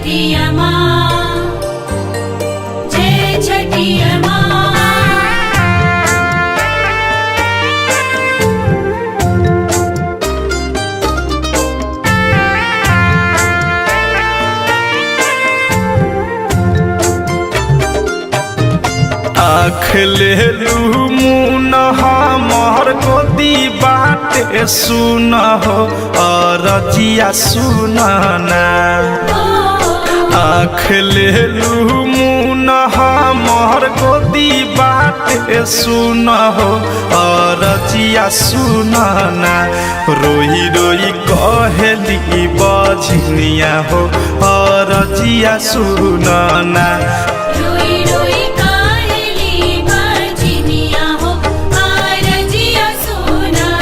छठिया माँ, जय छठिया माँ। आँख लेलू मुन हमर गोदी बाटे सुन हो अरजिया सुनना। आँख लेलू मुन हमर गोदी बाटे सुन हो अरजिया सुनना। रोई रोई कहेली बजनिया हो अरजिया सुनना। रोई रोई काहेली बजनिया हो अरजिया सुनना।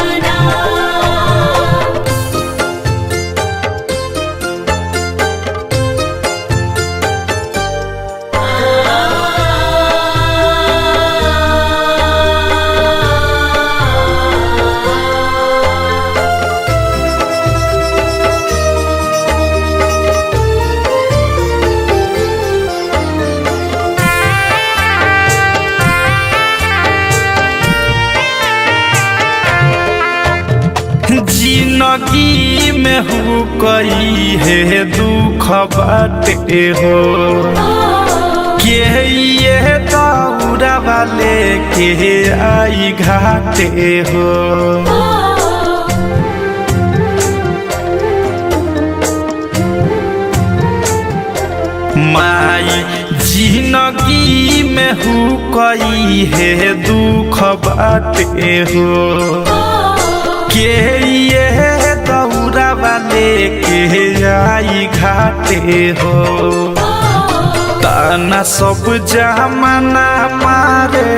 जिंदगी में हु कई है दुख बाटे हो के ये दौरा वाले के आई घाटे हो। माई जिंदगी में हु कई है दुख बाटे हो के ये दौरा वाले के आई घाटे हो। ताना सब जमाना मारे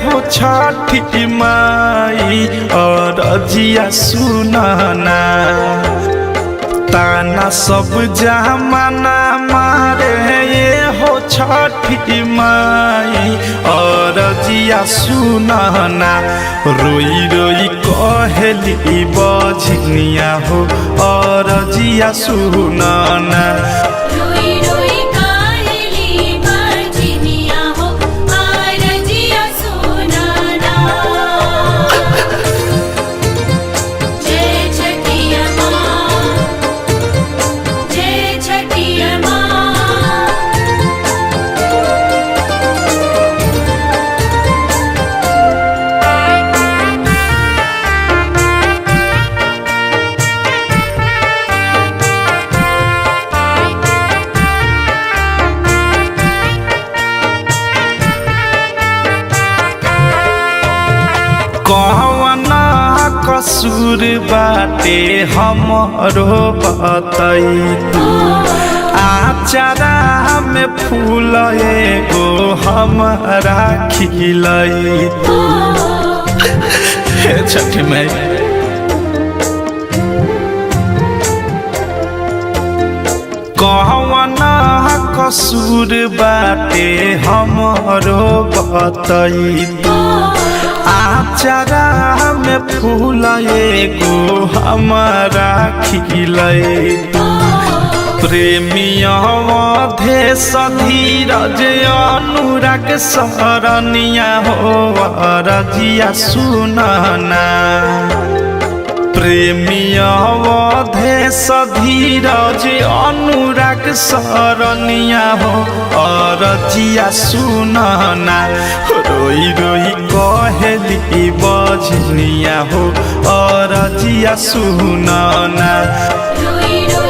हो छठी माई अरजिया सुनना। ताना सब जमाना मारे हो छठी माई अरजिया सुनना। रोई रोई कहेली बजनिया हो अरजिया सुनना। रोई रोई काहेली बजनिया हो अरजिया सुनना। जय छठिया माँ, जय छठिया माँ। कौना कसूर बाटे हमरो बतई तू। आचारा में फूल एगो हमरा खिलई तू। हे छठी माई कौना कसूर बाटे हमरो बतई तू। आचारा में फूल एगो हमारा खिलई तू। प्रेमिया देश धीरज अनुराग सरनिया हो अरजिया सुनना। प्रेमिया देश धीरज अनुराग सरनिया हो अरजिया सुनना। रोई रोई कहेली बजनिया हो अरजिया सुनना। रोई रोई